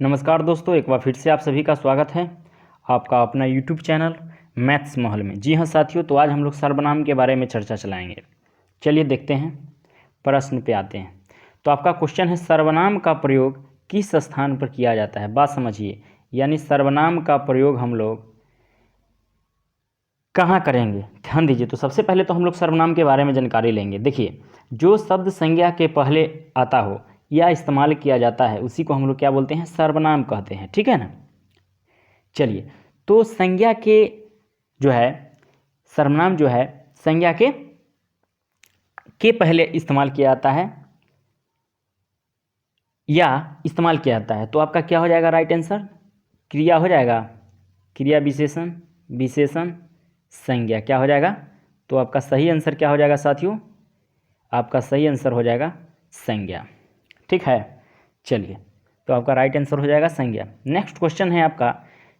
नमस्कार दोस्तों, एक बार फिर से आप सभी का स्वागत है आपका अपना यूट्यूब चैनल मैथ्स महल में। जी हाँ साथियों, तो आज हम लोग सर्वनाम के बारे में चर्चा चलाएंगे। चलिए देखते हैं, प्रश्न पे आते हैं। तो आपका क्वेश्चन है, सर्वनाम का प्रयोग किस स्थान पर किया जाता है। बात समझिए, यानी सर्वनाम का प्रयोग हम लोग कहाँ करेंगे, ध्यान दीजिए। तो सबसे पहले तो हम लोग सर्वनाम के बारे में जानकारी लेंगे। देखिए, जो शब्द संज्ञा के पहले आता हो या इस्तेमाल किया जाता है उसी को हम लोग क्या बोलते हैं, सर्वनाम कहते हैं। ठीक है ना। चलिए, तो संज्ञा के जो है सर्वनाम जो है संज्ञा के पहले इस्तेमाल किया जाता है या इस्तेमाल किया जाता है, तो आपका क्या हो जाएगा राइट आंसर, क्रिया हो जाएगा। क्रिया विशेषण, विशेषण संज्ञा क्या हो जाएगा। तो आपका सही आंसर क्या हो जाएगा साथियों, आपका सही आंसर हो जाएगा संज्ञा। ठीक है, चलिए, तो आपका राइट आंसर हो जाएगा संज्ञा। नेक्स्ट क्वेश्चन है आपका,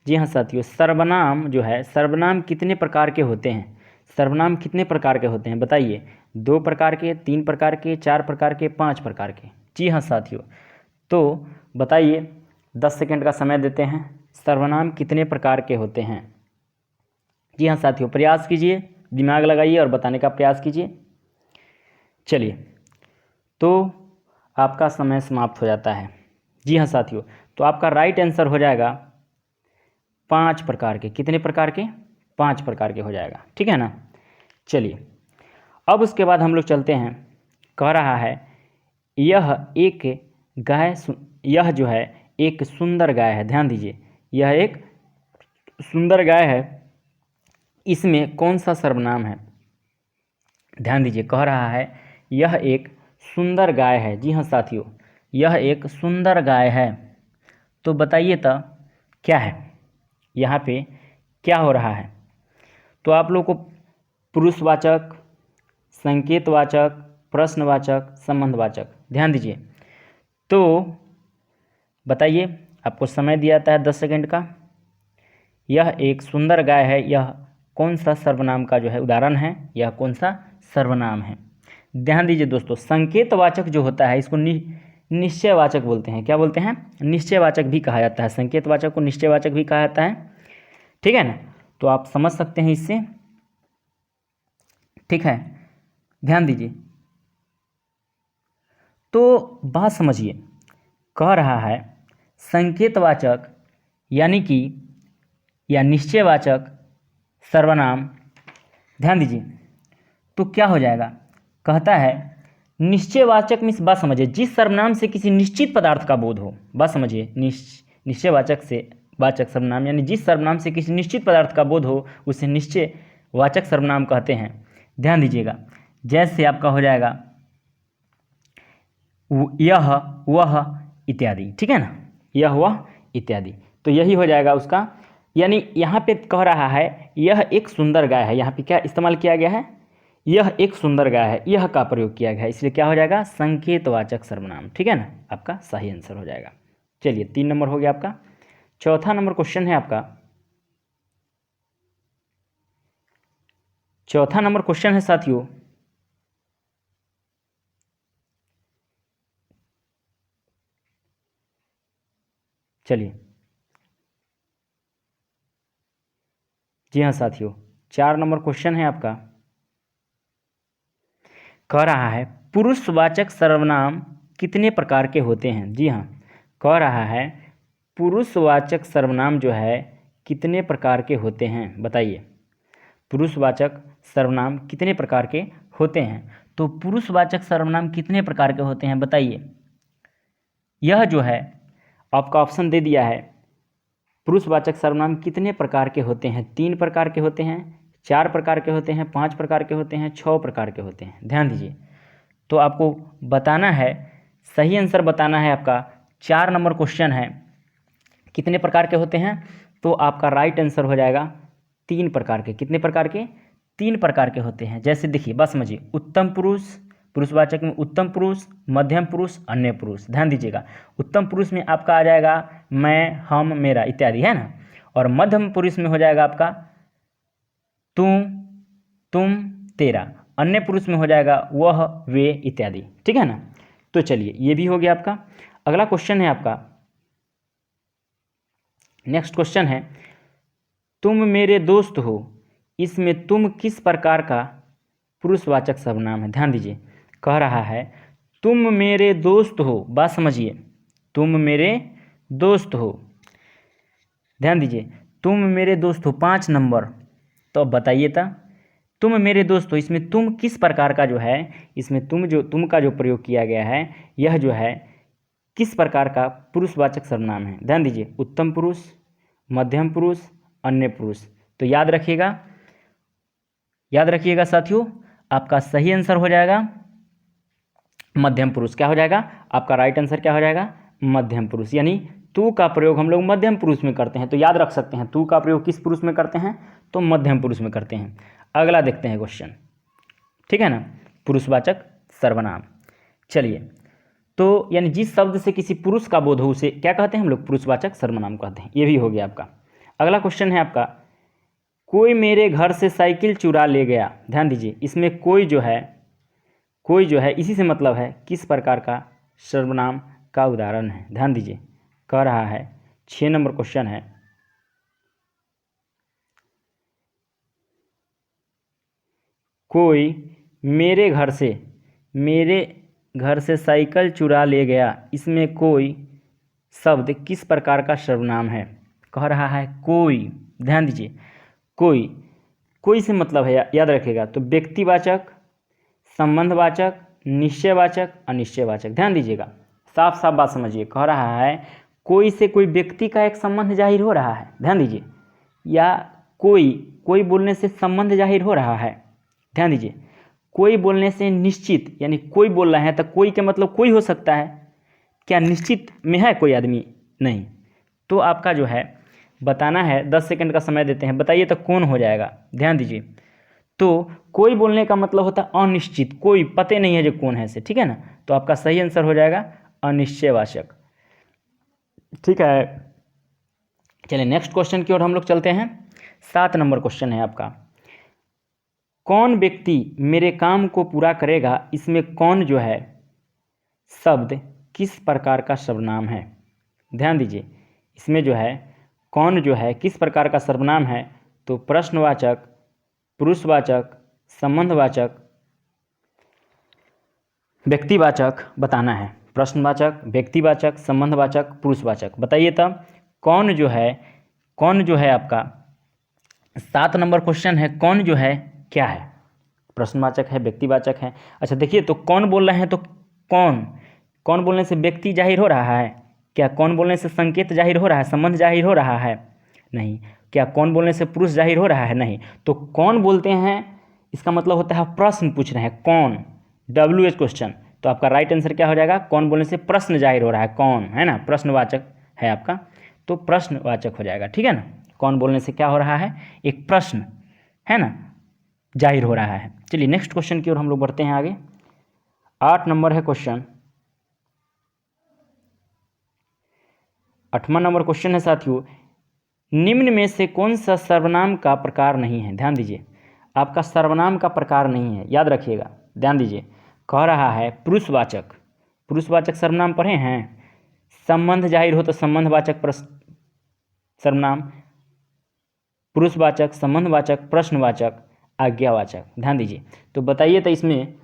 जी हाँ साथियों, सर्वनाम जो है, सर्वनाम कितने प्रकार के होते हैं। सर्वनाम कितने प्रकार के होते हैं बताइए। 2 प्रकार के, 3 प्रकार के, 4 प्रकार के, 5 प्रकार के। जी हाँ साथियों, तो बताइए, 10 सेकंड का समय देते हैं। सर्वनाम कितने प्रकार के होते हैं। जी हाँ साथियों, प्रयास कीजिए, दिमाग लगाइए और बताने का प्रयास कीजिए। चलिए, तो आपका समय समाप्त हो जाता है। जी हाँ साथियों, तो आपका राइट आंसर हो जाएगा 5 प्रकार के। कितने प्रकार के, 5 प्रकार के हो जाएगा। ठीक है ना। चलिए, अब उसके बाद हम लोग चलते हैं। कह रहा है, यह एक गाय, यह जो है एक सुंदर गाय है। ध्यान दीजिए, यह एक सुंदर गाय है, इसमें कौन सा सर्वनाम है। ध्यान दीजिए, कह रहा है यह एक सुंदर गाय है। जी हाँ साथियों, यह एक सुंदर गाय है। तो बताइए तो क्या है, यहाँ पे क्या हो रहा है। तो आप लोग को पुरुषवाचक, संकेतवाचक, प्रश्नवाचक, संबंधवाचक, ध्यान दीजिए। तो बताइए, आपको समय दिया जाता है 10 सेकंड का। यह एक सुंदर गाय है, यह कौन सा सर्वनाम का जो है उदाहरण है, यह कौन सा सर्वनाम है। ध्यान दीजिए दोस्तों, संकेतवाचक जो होता है इसको निश्चयवाचक बोलते हैं। क्या बोलते हैं, निश्चयवाचक भी कहा जाता है। संकेतवाचक को निश्चयवाचक भी कहा जाता है। ठीक है ना, तो आप समझ सकते हैं इससे। ठीक है, ध्यान दीजिए, तो बात समझिए। कह रहा है संकेतवाचक यानी कि या निश्चयवाचक सर्वनाम, ध्यान दीजिए, तो क्या हो जाएगा। कहता है निश्चयवाचक मीन्स, बात समझिए, जिस सर्वनाम से किसी निश्चित पदार्थ का बोध हो। बात समझिए, निश्चयवाचक से वाचक सर्वनाम यानी जिस सर्वनाम से किसी निश्चित पदार्थ का बोध हो उसे निश्चयवाचक सर्वनाम कहते हैं। ध्यान दीजिएगा, जैसे आपका हो जाएगा यह, वह इत्यादि। ठीक है ना, यह, वह इत्यादि, तो यही हो जाएगा उसका। यानी यहाँ पे कह रहा है यह एक सुंदर गाय है, यहाँ पे क्या इस्तेमाल किया गया है, यह एक सुंदर गाय है, यह का प्रयोग किया गया है, इसलिए क्या हो जाएगा, संकेतवाचक सर्वनाम। ठीक है ना, आपका सही आंसर हो जाएगा। चलिए, 3 नंबर हो गया आपका। चौथा नंबर क्वेश्चन है आपका, चौथा नंबर क्वेश्चन है साथियों, चलिए, जी हाँ साथियों, 4 नंबर क्वेश्चन है आपका। कह रहा है पुरुषवाचक सर्वनाम कितने प्रकार के होते हैं। जी हाँ, कह रहा है पुरुषवाचक सर्वनाम जो है कितने प्रकार के होते हैं बताइए। पुरुषवाचक सर्वनाम कितने प्रकार के होते हैं, तो पुरुषवाचक सर्वनाम कितने प्रकार के होते हैं बताइए। यह जो है आपका ऑप्शन दे दिया है, पुरुषवाचक सर्वनाम कितने प्रकार के होते हैं। 3 प्रकार के होते हैं, 4 प्रकार के होते हैं, 5 प्रकार के होते हैं, 6 प्रकार के होते हैं। ध्यान दीजिए, तो आपको बताना है, सही आंसर बताना है आपका। 4 नंबर क्वेश्चन है, कितने प्रकार के होते हैं, तो आपका राइट आंसर हो जाएगा 3 प्रकार के। कितने प्रकार के, 3 प्रकार के होते हैं। जैसे देखिए, बात समझिए, उत्तम पुरुष, पुरुषवाचक में उत्तम पुरुष, मध्यम पुरुष, अन्य पुरुष। ध्यान दीजिएगा, उत्तम पुरुष में आपका आ जाएगा मैं, हम, मेरा इत्यादि, है ना। और मध्यम पुरुष में हो जाएगा आपका तू, तुम, तेरा। अन्य पुरुष में हो जाएगा वह, वे इत्यादि। ठीक है ना। तो चलिए, ये भी हो गया आपका। अगला क्वेश्चन है आपका, नेक्स्ट क्वेश्चन है, तुम मेरे दोस्त हो, इसमें तुम किस प्रकार का पुरुषवाचक सर्वनाम है। ध्यान दीजिए, कह रहा है तुम मेरे दोस्त हो, बात समझिए, तुम मेरे दोस्त हो, ध्यान दीजिए, तुम मेरे दोस्त हो 5 नंबर। तो अब बताइए था, तुम मेरे दोस्त हो, इसमें तुम किस प्रकार का जो है, इसमें तुम का जो प्रयोग किया गया है, यह जो है किस प्रकार का पुरुषवाचक सर्वनाम है। ध्यान दीजिए, उत्तम पुरुष, मध्यम पुरुष, अन्य पुरुष। तो याद रखिएगा साथियों, आपका सही आंसर हो जाएगा मध्यम पुरुष। क्या हो जाएगा आपका राइट आंसर, क्या हो जाएगा मध्यम पुरुष। यानी तू का प्रयोग हम लोग मध्यम पुरुष में करते हैं, तो याद रख सकते हैं तू का प्रयोग किस पुरुष में करते हैं, तो मध्यम पुरुष में करते हैं। अगला देखते हैं क्वेश्चन, ठीक है ना, पुरुषवाचक सर्वनाम। चलिए, तो यानी जिस शब्द से किसी पुरुष का बोध हो उसे क्या कहते हैं हम लोग, पुरुषवाचक सर्वनाम कहते हैं। ये भी हो गया आपका। अगला क्वेश्चन है आपका, कोई मेरे घर से साइकिल चुरा ले गया। ध्यान दीजिए, इसमें कोई जो है इसी से मतलब है किस प्रकार का सर्वनाम का उदाहरण है। ध्यान दीजिए, कह रहा है 6 नंबर क्वेश्चन है, कोई मेरे घर से साइकिल चुरा ले गया, इसमें कोई शब्द किस प्रकार का सर्वनाम है। कह रहा है कोई, ध्यान दीजिए, कोई से मतलब है, याद रखिएगा, तो व्यक्तिवाचक, संबंधवाचक, निश्चयवाचक, अनिश्चयवाचक। ध्यान दीजिएगा, साफ साफ बात समझिए, कह रहा है कोई से कोई व्यक्ति का एक संबंध जाहिर हो रहा है। ध्यान दीजिए, या कोई बोलने से संबंध जाहिर हो रहा है। ध्यान दीजिए, कोई बोलने से निश्चित, यानी कोई बोल रहा है तो कोई के मतलब कोई हो सकता है, क्या निश्चित में है कोई आदमी, नहीं। तो आपका जो है बताना है, 10 सेकंड का समय देते हैं, बताइए तो कौन हो जाएगा। ध्यान दीजिए, तो कोई बोलने का मतलब होता है अनिश्चित, कोई पते नहीं है जो कौन है से, ठीक है ना। तो आपका सही आंसर हो जाएगा अनिश्चयवाचक, ठीक है। चलिए नेक्स्ट क्वेश्चन की ओर हम लोग चलते हैं। 7 नंबर क्वेश्चन है आपका, कौन व्यक्ति मेरे काम को पूरा करेगा, इसमें कौन जो है शब्द किस प्रकार का सर्वनाम है। ध्यान दीजिए, इसमें जो है कौन जो है किस प्रकार का सर्वनाम है, तो प्रश्नवाचक, पुरुषवाचक, संबंधवाचक, व्यक्तिवाचक बताना है। प्रश्नवाचक, व्यक्तिवाचक, संबंधवाचक, पुरुषवाचक। बताइए तब कौन जो है आपका 7 नंबर क्वेश्चन है, कौन जो है क्या है, प्रश्नवाचक है, व्यक्तिवाचक है। अच्छा देखिए, तो कौन बोल रहे हैं, तो कौन बोलने से व्यक्ति जाहिर हो रहा है, क्या कौन बोलने से संकेत जाहिर हो रहा है, संबंध जाहिर हो रहा है, नहीं। क्या कौन बोलने से पुरुष जाहिर हो रहा है, नहीं। तो कौन बोलते हैं इसका मतलब होता है प्रश्न पूछ रहे हैं, कौन, WH क्वेश्चन। तो आपका राइट आंसर क्या हो जाएगा, कौन बोलने से प्रश्न जाहिर हो रहा है, कौन, है ना, प्रश्नवाचक है आपका, तो प्रश्नवाचक हो जाएगा, ठीक है ना। कौन बोलने से क्या हो रहा है, एक प्रश्न है ना जाहिर हो रहा है। चलिए नेक्स्ट क्वेश्चन की ओर हम लोग बढ़ते हैं आगे। 8 नंबर है क्वेश्चन, 8वां नंबर क्वेश्चन है साथियों, निम्न में से कौन सा सर्वनाम का प्रकार नहीं है। ध्यान दीजिए, आपका सर्वनाम का प्रकार नहीं है, याद रखिएगा। ध्यान दीजिए, कह रहा है पुरुषवाचक सर्वनाम पढ़े हैं, संबंध जाहिर हो तो संबंधवाचक सर्वनाम, पुरुषवाचक, संबंधवाचक, प्रश्नवाचक, आज्ञावाचक। ध्यान दीजिए, तो बताइए तो इसमें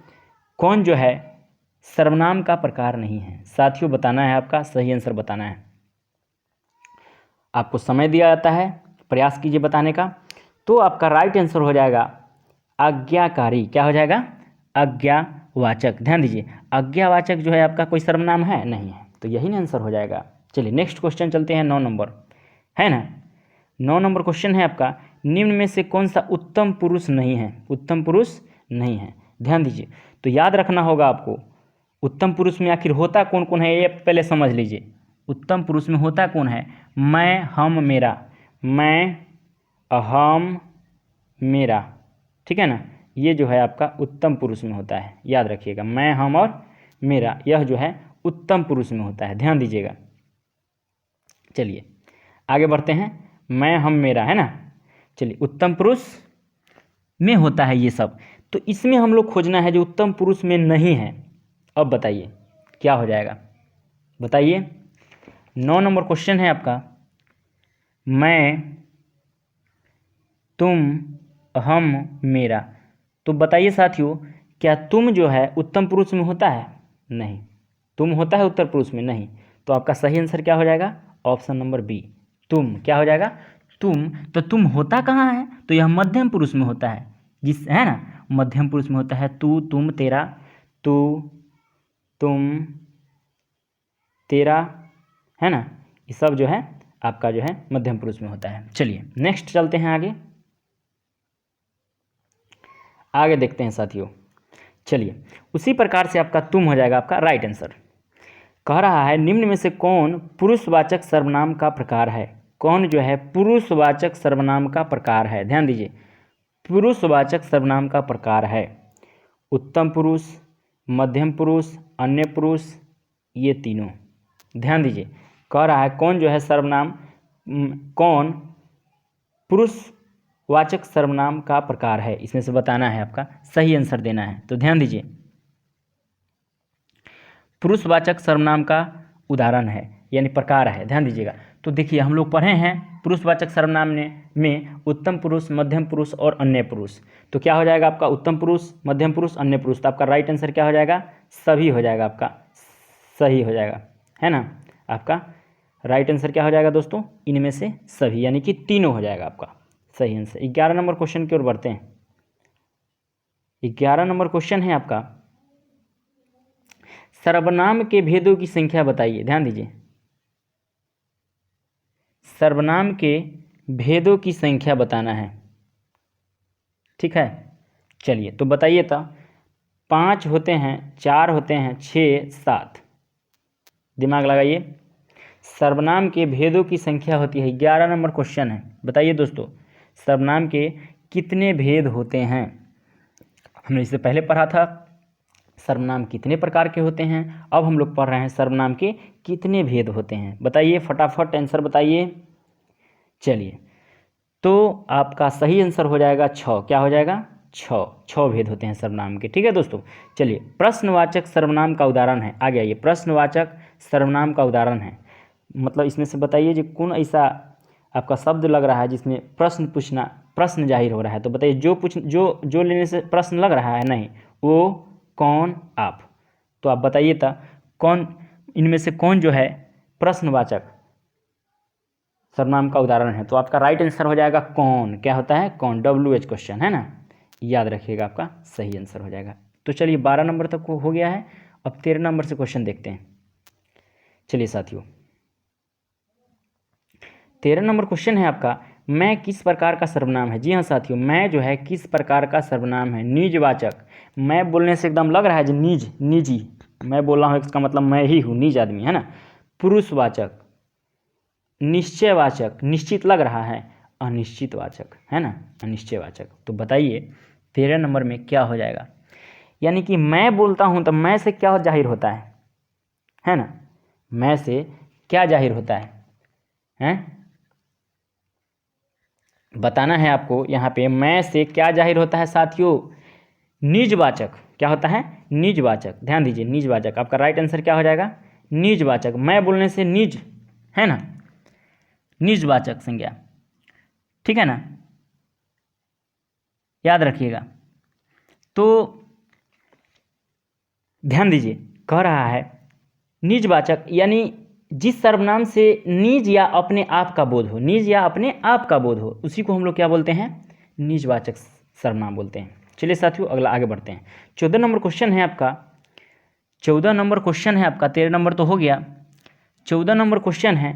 कौन जो है सर्वनाम का प्रकार नहीं है। साथियों बताना है, आपका सही आंसर बताना है। आपको समय दिया जाता है, प्रयास कीजिए बताने का। तो आपका राइट आंसर हो जाएगा आज्ञाकारी। क्या हो जाएगा, आज्ञावाचक। ध्यान दीजिए, आज्ञावाचक जो है आपका कोई सर्वनाम है, नहीं है, तो यही ना आंसर हो जाएगा। चलिए नेक्स्ट क्वेश्चन चलते हैं, 9 नंबर है ना। 9 नंबर क्वेश्चन है आपका, निम्न में से कौन सा उत्तम पुरुष नहीं है, उत्तम पुरुष नहीं है। ध्यान दीजिए, तो याद रखना होगा आपको, उत्तम पुरुष में आखिर होता कौन कौन है, ये पहले समझ लीजिए। उत्तम पुरुष में होता कौन है, मैं, हम, मेरा, मैं, हम, मेरा, ठीक है ना। ये जो है आपका उत्तम पुरुष में होता है, याद रखिएगा, मैं, हम और मेरा, यह जो है उत्तम पुरुष में होता है, ध्यान दीजिएगा। चलिए आगे बढ़ते हैं, मैं, हम, मेरा, है ना। चलिए उत्तम पुरुष में होता है ये सब, तो इसमें हम लोग खोजना है जो उत्तम पुरुष में नहीं है। अब बताइए क्या हो जाएगा, बताइए। 9 नंबर क्वेश्चन है आपका, मैं, तुम, हम, मेरा। तो बताइए साथियों, क्या तुम जो है उत्तम पुरुष में होता है? नहीं। तुम होता है उत्तर पुरुष में? नहीं। तो आपका सही आंसर क्या हो जाएगा? ऑप्शन नंबर बी, तुम। क्या हो जाएगा? तुम। तो तुम होता कहाँ है? तो यह मध्यम पुरुष में होता है, जिस है ना, मध्यम पुरुष में होता है। तू, तुम, तेरा, तू, तुम, तेरा, है ना, ये सब जो है आपका जो है मध्यम पुरुष में होता है। चलिए नेक्स्ट चलते हैं आगे। आगे देखते हैं साथियों। चलिए, उसी प्रकार से आपका तुम हो जाएगा आपका राइट आंसर। कह रहा है निम्न में से कौन पुरुषवाचक सर्वनाम का प्रकार है? कौन जो है पुरुषवाचक सर्वनाम का प्रकार है? ध्यान दीजिए, पुरुषवाचक सर्वनाम का प्रकार है उत्तम पुरुष, मध्यम पुरुष, अन्य पुरुष, ये तीनों। ध्यान दीजिए, कह रहा है कौन जो है सर्वनाम, कौन पुरुषवाचक सर्वनाम का प्रकार है, इसमें से बताना है, आपका सही आंसर देना है। तो ध्यान दीजिए, पुरुषवाचक सर्वनाम का उदाहरण है यानी प्रकार है। ध्यान दीजिएगा। तो देखिए, हम लोग पढ़े हैं पुरुषवाचक सर्वनाम में उत्तम पुरुष, मध्यम पुरुष और अन्य पुरुष। तो क्या हो जाएगा आपका? उत्तम पुरुष, मध्यम पुरुष, अन्य पुरुष। तो आपका राइट आंसर क्या हो जाएगा? सभी हो जाएगा, आपका सही हो जाएगा, है ना। आपका राइट आंसर क्या हो जाएगा दोस्तों? इनमें से सभी, यानी कि तीनों हो जाएगा आपका सही आंसर। 11 नंबर क्वेश्चन की ओर बढ़ते हैं। 11 नंबर क्वेश्चन है आपका, सर्वनाम के भेदों की संख्या बताइए। ध्यान दीजिए, सर्वनाम के भेदों की संख्या बताना है। ठीक है, चलिए तो बताइए तो। 5 होते हैं, 4 होते हैं, 6, 7। दिमाग लगाइए। सर्वनाम के भेदों की संख्या होती है, 11 नंबर क्वेश्चन है। बताइए दोस्तों, सर्वनाम के कितने भेद होते हैं? हमने इससे पहले पढ़ा था सर्वनाम कितने प्रकार के होते हैं, अब हम लोग पढ़ रहे हैं सर्वनाम के कितने भेद होते हैं। बताइए, फटाफट आंसर बताइए। चलिए, तो आपका सही आंसर हो जाएगा 6। क्या हो जाएगा? 6 भेद होते हैं सर्वनाम के। ठीक है दोस्तों। चलिए, प्रश्नवाचक सर्वनाम का उदाहरण है, आगे आइए। प्रश्नवाचक सर्वनाम का उदाहरण है, मतलब इसमें से बताइए जो कौन ऐसा आपका शब्द लग रहा है जिसमें प्रश्न पूछना, प्रश्न जाहिर हो रहा है। तो बताइए, जो लेने से प्रश्न लग रहा है, नहीं, वो, कौन, आप। तो आप बताइए था कौन, इनमें से कौन जो है प्रश्नवाचक सर्वनाम का उदाहरण है? तो आपका राइट आंसर हो जाएगा कौन। क्या होता है? कौन, WH क्वेश्चन, है ना, याद रखिएगा, आपका सही आंसर हो जाएगा। तो चलिए 12 नंबर तक हो गया है। अब 13 नंबर से क्वेश्चन देखते हैं। चलिए साथियों, 13 नंबर क्वेश्चन है आपका, मैं किस प्रकार का सर्वनाम है? जी हाँ साथियों, मैं जो है किस प्रकार का सर्वनाम है? निजवाचक। मैं बोलने से एकदम लग रहा है जो निज, निजी मैं बोल रहा हूँ, इसका मतलब मैं ही हूँ, निज आदमी, है ना। पुरुषवाचक, निश्चयवाचक, निश्चित लग रहा है, अनिश्चितवाचक, है ना, अनिश्चयवाचक। तो बताइए 13 नंबर में क्या हो जाएगा? यानी कि मैं बोलता हूँ तो मैं से क्या जाहिर होता है ना, मैं से क्या जाहिर होता है, हैं? बताना है आपको यहाँ पे, मैं से क्या जाहिर होता है साथियों? निजवाचक। क्या होता है? निजवाचक। ध्यान दीजिए, निजवाचक। आपका राइट आंसर क्या हो जाएगा? निजवाचक। मैं बोलने से निज, है ना, निजवाचक संज्ञा। ठीक है ना, याद रखिएगा। तो ध्यान दीजिए, कह रहा है निजवाचक यानी जिस सर्वनाम से निज या अपने आप का बोध हो, निज या अपने आप का बोध हो, उसी को हम लोग क्या बोलते हैं? निजवाचक सर्वनाम बोलते हैं। चलिए साथियों, अगला आगे बढ़ते हैं। 14 नंबर क्वेश्चन है आपका, 14 नंबर क्वेश्चन है आपका, 13 नंबर तो हो गया। 14 नंबर क्वेश्चन है,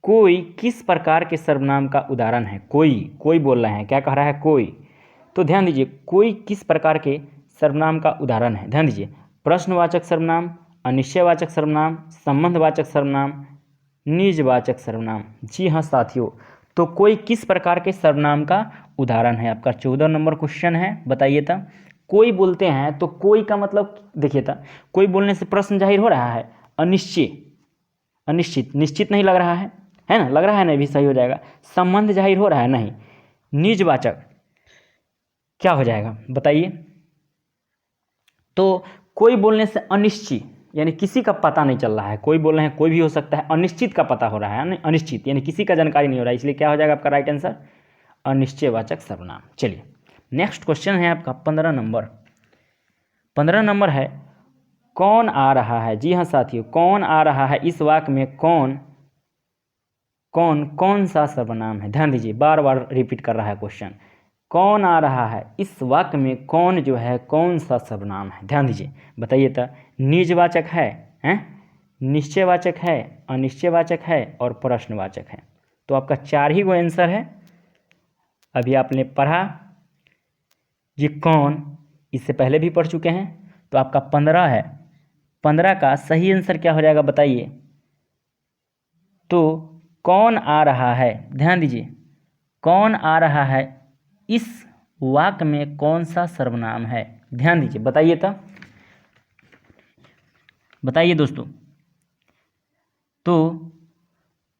कोई किस प्रकार के सर्वनाम का उदाहरण है? कोई बोल रहा है, क्या कह रहा है? कोई। तो ध्यान दीजिए, कोई किस प्रकार के सर्वनाम का उदाहरण है? ध्यान दीजिए, प्रश्नवाचक सर्वनाम, अनिश्चयवाचक सर्वनाम, संबंधवाचक सर्वनाम, निजवाचक सर्वनाम। जी हाँ साथियों, तो कोई किस प्रकार के सर्वनाम का उदाहरण है? आपका 14 नंबर क्वेश्चन है। बताइए था, कोई बोलते हैं तो कोई का मतलब देखिए था, कोई बोलने से प्रश्न जाहिर हो रहा है, अनिश्चय, अनिश्चित, निश्चित नहीं लग रहा है ना, लग रहा है ना, भी सही हो जाएगा। संबंध जाहिर हो रहा है, नहीं। निजवाचक क्या हो जाएगा बताइए? तो कोई बोलने से अनिश्चित, यानी किसी का पता नहीं चल रहा है, कोई बोल रहे हैं कोई भी हो सकता है, अनिश्चित का पता हो रहा है, अनिश्चित यानी किसी का जानकारी नहीं हो रहा है, इसलिए क्या हो जाएगा आपका राइट आंसर अनिश्चयवाचक सर्वनाम। चलिए नेक्स्ट क्वेश्चन है आपका 15 नंबर। 15 नंबर है कौन आ रहा है। जी हाँ साथियों, कौन आ रहा है इस वाक्य में कौन कौन कौन सा सर्वनाम है। ध्यान दीजिए, बार बार रिपीट कर रहा है क्वेश्चन। कौन आ रहा है इस वाक्य में कौन जो है कौन सा सर्वनाम है। ध्यान दीजिए, बताइए तो। निजवाचक है, निश्चयवाचक है, अनिश्चयवाचक है और प्रश्नवाचक है। तो आपका 4 ही वो आंसर है। अभी आपने पढ़ा ये कौन, इससे पहले भी पढ़ चुके हैं, तो आपका 15 है। 15 का सही आंसर क्या हो जाएगा बताइए। तो कौन आ रहा है, ध्यान दीजिए, कौन आ रहा है इस वाक्य में कौन सा सर्वनाम है। ध्यान दीजिए, बताइए तो, बताइए दोस्तों। तो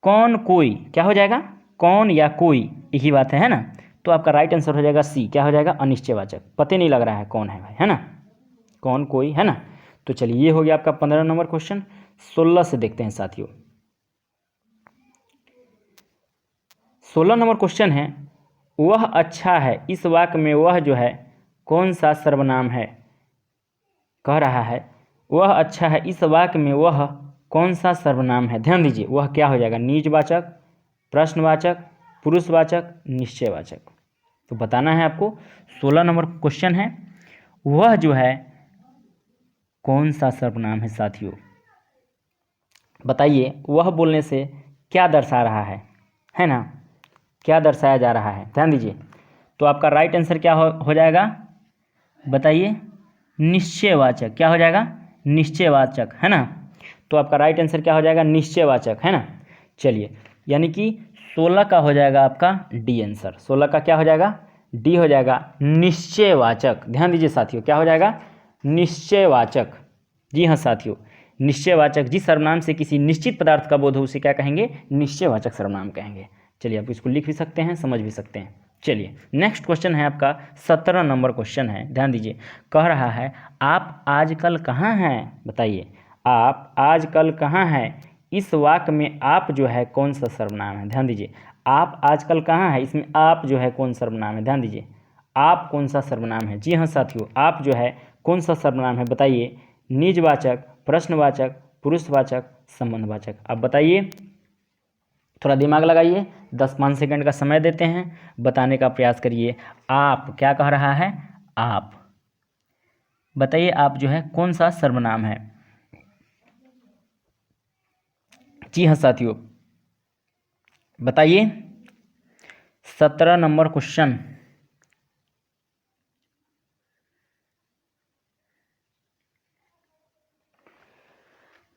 कौन कोई क्या हो जाएगा, कौन या कोई एक ही बात है ना। तो आपका राइट आंसर हो जाएगा सी, क्या हो जाएगा अनिश्चयवाचक। पता नहीं लग रहा है कौन है भाई, है ना, कौन कोई, है ना। तो चलिए ये हो गया आपका 15 नंबर क्वेश्चन। 16 से देखते हैं साथियों। 16 नंबर क्वेश्चन है वह अच्छा है इस वाक्य में वह जो है कौन सा सर्वनाम है। कह रहा है वह अच्छा है इस वाक्य में वह कौन सा सर्वनाम है। ध्यान दीजिए, वह क्या हो जाएगा, निजवाचक, प्रश्नवाचक, पुरुषवाचक, निश्चयवाचक। तो बताना है आपको। 16 नंबर क्वेश्चन है वह जो है कौन सा सर्वनाम है साथियों। बताइए वह बोलने से क्या दर्शा रहा है ना, क्या दर्शाया जा रहा है। ध्यान दीजिए, तो आपका राइट आंसर क्या हो जाएगा बताइए, निश्चयवाचक। क्या हो जाएगा, निश्चयवाचक, है ना। तो आपका राइट आंसर क्या हो जाएगा, निश्चयवाचक, है ना। चलिए, यानी कि 16 का हो जाएगा आपका डी आंसर। 16 का क्या हो जाएगा, डी हो जाएगा, निश्चयवाचक। ध्यान दीजिए साथियों, क्या हो जाएगा, निश्चयवाचक। जी हाँ साथियों, निश्चयवाचक जिस सर्वनाम से किसी निश्चित पदार्थ का बोध हो उसे क्या कहेंगे, निश्चयवाचक सर्वनाम कहेंगे। चलिए, आप इसको लिख भी सकते हैं, समझ भी सकते हैं। चलिए नेक्स्ट क्वेश्चन है आपका 17 नंबर क्वेश्चन है। ध्यान दीजिए, कह रहा है आप आजकल कहाँ हैं। बताइए आप आजकल कहाँ हैं इस वाक्य में आप जो है कौन सा सर्वनाम है। ध्यान दीजिए, आप आजकल कहाँ हैं, इसमें आप जो है कौन सर्वनाम है। ध्यान दीजिए, आप कौन सा सर्वनाम है। जी हाँ साथियों, आप जो है कौन सा सर्वनाम है बताइए, निजवाचक, प्रश्नवाचक, पुरुषवाचक, संबंधवाचक। आप बताइए, थोड़ा दिमाग लगाइए, 10-5 सेकंड का समय देते हैं, बताने का प्रयास करिए। आप क्या कह रहा है, आप बताइए, आप जो है कौन सा सर्वनाम है। जी हाँ साथियों, बताइए। 17 नंबर क्वेश्चन,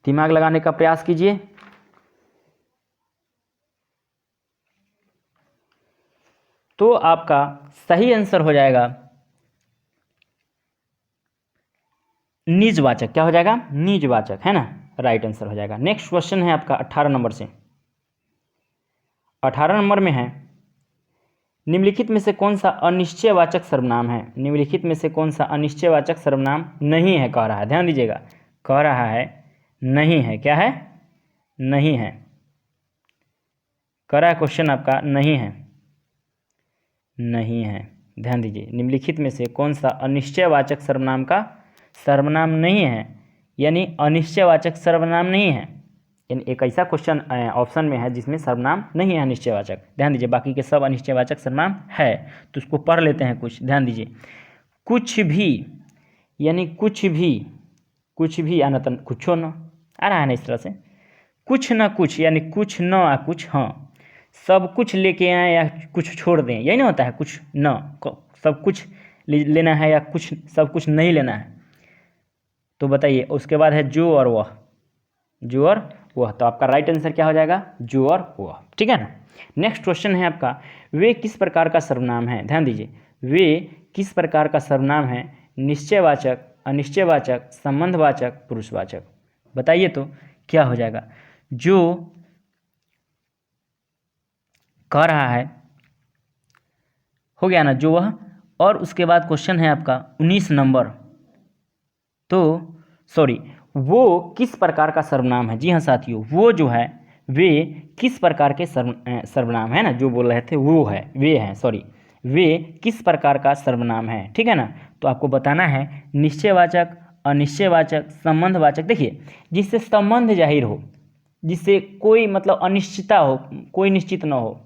दिमाग लगाने का प्रयास कीजिए। तो आपका सही आंसर हो जाएगा निजवाचक। क्या हो जाएगा, निजवाचक, है ना, राइट आंसर हो जाएगा। नेक्स्ट क्वेश्चन है आपका 18 नंबर से। 18 नंबर में है निम्नलिखित में से कौन सा अनिश्चयवाचक सर्वनाम है। निम्नलिखित में से कौन सा अनिश्चयवाचक सर्वनाम नहीं है, कह रहा है। ध्यान दीजिएगा, कह रहा है नहीं है। क्या है, नहीं है। कह रहा है क्वेश्चन आपका नहीं है, नहीं है। ध्यान दीजिए, निम्नलिखित में से कौन सा अनिश्चयवाचक सर्वनाम का सर्वनाम नहीं है, यानी अनिश्चयवाचक सर्वनाम नहीं है। यानी एक ऐसा क्वेश्चन ऑप्शन में है जिसमें सर्वनाम नहीं है अनिश्चयवाचक। ध्यान दीजिए, बाकी के सब अनिश्चयवाचक सर्वनाम है। तो उसको पढ़ लेते हैं कुछ। ध्यान दीजिए, कुछ भी, यानी कुछ भी, कुछ भी आना तो कुछ न आ रहा है ना, इस तरह से कुछ न कुछ, यानी कुछ न आ कुछ हाँ, सब कुछ लेके आए या कुछ छोड़ दें, यही ना होता है। कुछ न, सब कुछ लेना है या कुछ, सब कुछ नहीं लेना है। तो बताइए, उसके बाद है जो और वह, जो और वह। तो आपका राइट आंसर क्या हो जाएगा, जो और वह, ठीक है ना। नेक्स्ट क्वेश्चन है आपका वे किस प्रकार का सर्वनाम है। ध्यान दीजिए, वे किस प्रकार का सर्वनाम है, निश्चयवाचक, अनिश्चयवाचक, संबंधवाचक, पुरुषवाचक। बताइए तो क्या हो जाएगा। जो कह रहा है हो गया ना, जो वह। और उसके बाद क्वेश्चन है आपका 19 नंबर। तो सॉरी, वो किस प्रकार का सर्वनाम है। जी हाँ साथियों, वो जो है वे किस प्रकार के सर्वनाम है ना, जो बोल रहे थे वो है, वे हैं, सॉरी, वे किस प्रकार का सर्वनाम है। ठीक है ना, तो आपको बताना है निश्चयवाचक, अनिश्चयवाचक, संबंधवाचक। देखिए, जिससे संबंध जाहिर हो, जिससे कोई मतलब अनिश्चितता हो, कोई निश्चित न हो,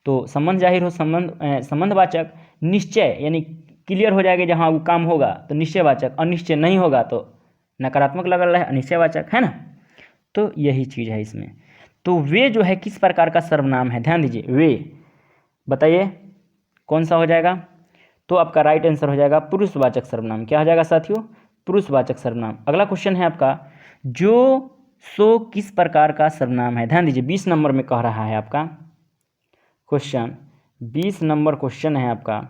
तो संबंध जाहिर हो, संबंधवाचक। निश्चय यानी क्लियर हो जाएगा जहाँ वो काम होगा तो निश्चयवाचक, अनिश्चय नहीं होगा तो नकारात्मक लग रहा है, अनिश्चयवाचक, है ना। तो यही चीज़ है इसमें। तो वे जो है किस प्रकार का सर्वनाम है, ध्यान दीजिए, वे बताइए कौन सा हो जाएगा। तो आपका राइट आंसर हो जाएगा पुरुषवाचक सर्वनाम। क्या हो जाएगा साथियों, पुरुषवाचक सर्वनाम। अगला क्वेश्चन है आपका, जो सो किस प्रकार का सर्वनाम है। ध्यान दीजिए, 20 नंबर में कह रहा है आपका क्वेश्चन, 20 नंबर क्वेश्चन है आपका।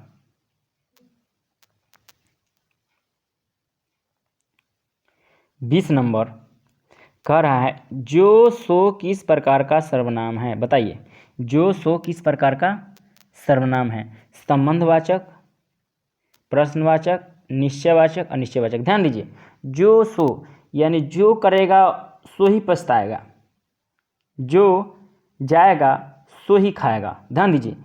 बीस नंबर कह रहा है जो सो किस प्रकार का सर्वनाम है। बताइए, जो सो किस प्रकार का सर्वनाम है। संबंधवाचक, प्रश्नवाचक, निश्चयवाचक, अनिश्चयवाचक। ध्यान दीजिए, जो सो यानी जो करेगा सो ही पछताएगा, जो जाएगा सो ही खाएगा। ध्यान दीजिए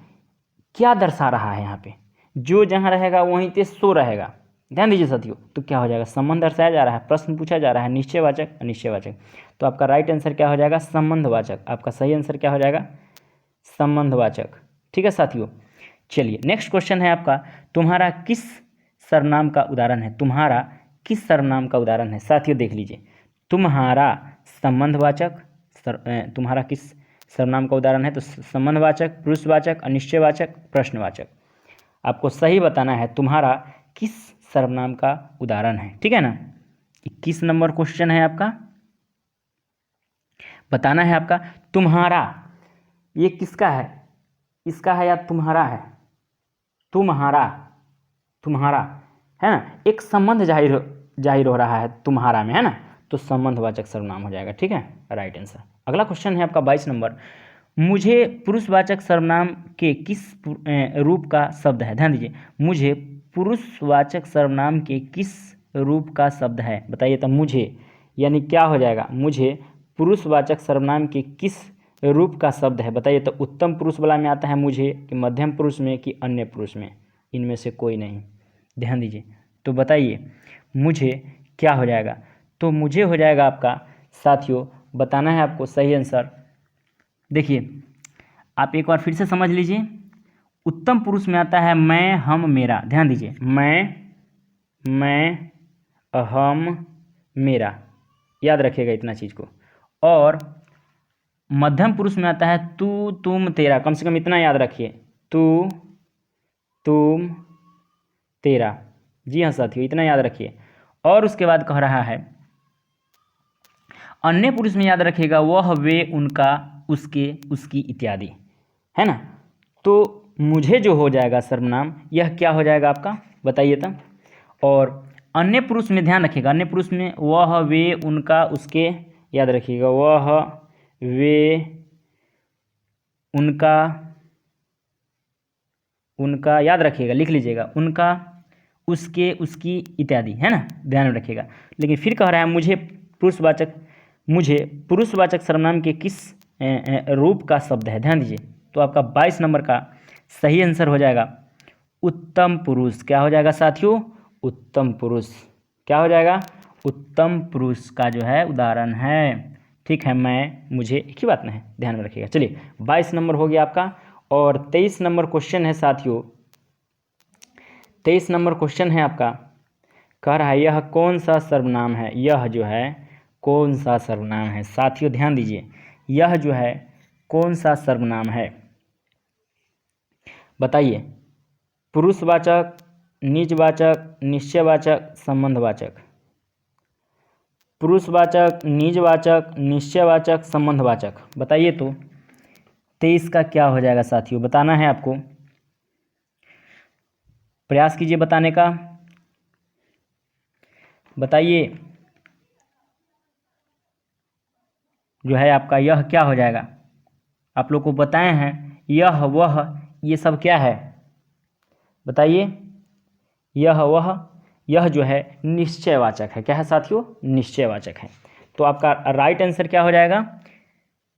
क्या दर्शा रहा है यहाँ पे, जो जहाँ रहेगा वहीं पे सो रहेगा। ध्यान दीजिए साथियों, तो क्या हो जाएगा, संबंध दर्शाया जा रहा है, प्रश्न पूछा जा रहा है, निश्चयवाचक, अनिश्चयवाचक। तो आपका राइट आंसर क्या हो जाएगा, संबंधवाचक। आपका सही आंसर क्या हो जाएगा, संबंधवाचक। ठीक है साथियों, चलिए नेक्स्ट क्वेश्चन है आपका, तुम्हारा किस सर्वनाम का उदाहरण है। तुम्हारा किस सर्वनाम का उदाहरण है साथियों, देख लीजिए, तुम्हारा संबंधवाचक, तुम्हारा किस सर्वनाम का उदाहरण है, तो संबंधवाचक, पुरुषवाचक, अनिश्चयवाचक, प्रश्नवाचक। आपको सही बताना है तुम्हारा किस सर्वनाम का उदाहरण है। ठीक है ना, 21 नंबर क्वेश्चन है आपका, बताना है आपका तुम्हारा, ये किसका है, इसका है या तुम्हारा है, तुम्हारा, तुम्हारा है ना, एक संबंध जाहिर हो रहा है तुम्हारा में, है ना, तो संबंधवाचक सर्वनाम हो जाएगा। ठीक है, राइट आंसर। अगला क्वेश्चन है आपका 22 नंबर, मुझे पुरुषवाचक सर्वनाम के किस रूप का शब्द है। ध्यान दीजिए, मुझे पुरुषवाचक सर्वनाम के किस रूप का शब्द है। बताइए, तो मुझे यानी क्या हो जाएगा, मुझे पुरुषवाचक सर्वनाम के किस रूप का शब्द है। बताइए, तो उत्तम पुरुष वाला में आता है मुझे, कि मध्यम पुरुष में, कि अन्य पुरुष में, इनमें से कोई नहीं। ध्यान दीजिए, तो बताइए मुझे क्या हो जाएगा, तो मुझे हो जाएगा आपका साथियों, बताना है आपको सही आंसर। देखिए, आप एक बार फिर से समझ लीजिए, उत्तम पुरुष में आता है मैं, हम, मेरा। ध्यान दीजिए, मैं, हम, मेरा, याद रखिएगा इतना चीज़ को। और मध्यम पुरुष में आता है तू, तुम, तेरा। कम से कम इतना याद रखिए, तू, तुम, तेरा। जी हाँ साथियों, इतना याद रखिए। और उसके बाद कह रहा है अन्य पुरुष में याद रखिएगा वह, वे, उनका, उसके, उसकी इत्यादि, है ना। तो मुझे जो हो जाएगा सर्वनाम, यह क्या हो जाएगा आपका, बताइए तो। और अन्य पुरुष में ध्यान रखिएगा, अन्य पुरुष में वह, वे, उनका, उसके, याद रखिएगा, वह, वे, उनका याद रखिएगा, लिख लीजिएगा, उनका, उसके, उसकी इत्यादि, है ना, ध्यान में रखिएगा। लेकिन फिर कह रहा है मुझे पुरुषवाचक सर्वनाम के किस रूप का शब्द है। ध्यान दीजिए, तो आपका 22 नंबर का सही आंसर हो जाएगा उत्तम पुरुष। क्या हो जाएगा साथियों, उत्तम पुरुष। क्या हो जाएगा, उत्तम पुरुष का जो है उदाहरण है। ठीक है, मैं, मुझे, एक ही बात ना है, ध्यान में रखिएगा। चलिए, 22 नंबर हो गया आपका। और 23 नंबर क्वेश्चन है साथियों, 23 नंबर क्वेश्चन है आपका, कह रहा है यह कौन सा सर्वनाम है। यह जो है कौन सा सर्वनाम है साथियों, ध्यान दीजिए, यह जो है कौन सा सर्वनाम है। बताइए, पुरुषवाचक, निजवाचक, निश्चयवाचक, संबंधवाचक। पुरुषवाचक, निजवाचक, निश्चयवाचक, संबंधवाचक। बताइए तो 23 का क्या हो जाएगा साथियों, बताना है आपको, प्रयास कीजिए बताने का। बताइए, जो है आपका यह क्या हो जाएगा, आप लोग को बताए हैं यह, वह, ये सब क्या है। बताइए, यह, वह, यह जो है निश्चयवाचक है। क्या है साथियों? निश्चयवाचक है। तो आपका राइट आंसर क्या हो जाएगा?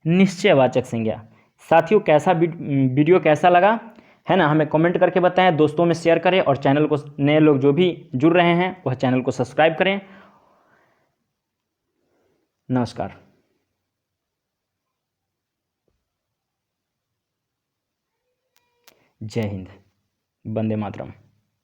निश्चयवाचक संज्ञा। साथियों कैसा वीडियो कैसा लगा है ना, हमें कमेंट करके बताएं, दोस्तों में शेयर करें और चैनल को, नए लोग जो भी जुड़ रहे हैं वह चैनल को सब्सक्राइब करें। नमस्कार। जय हिंद, वंदे मातरम।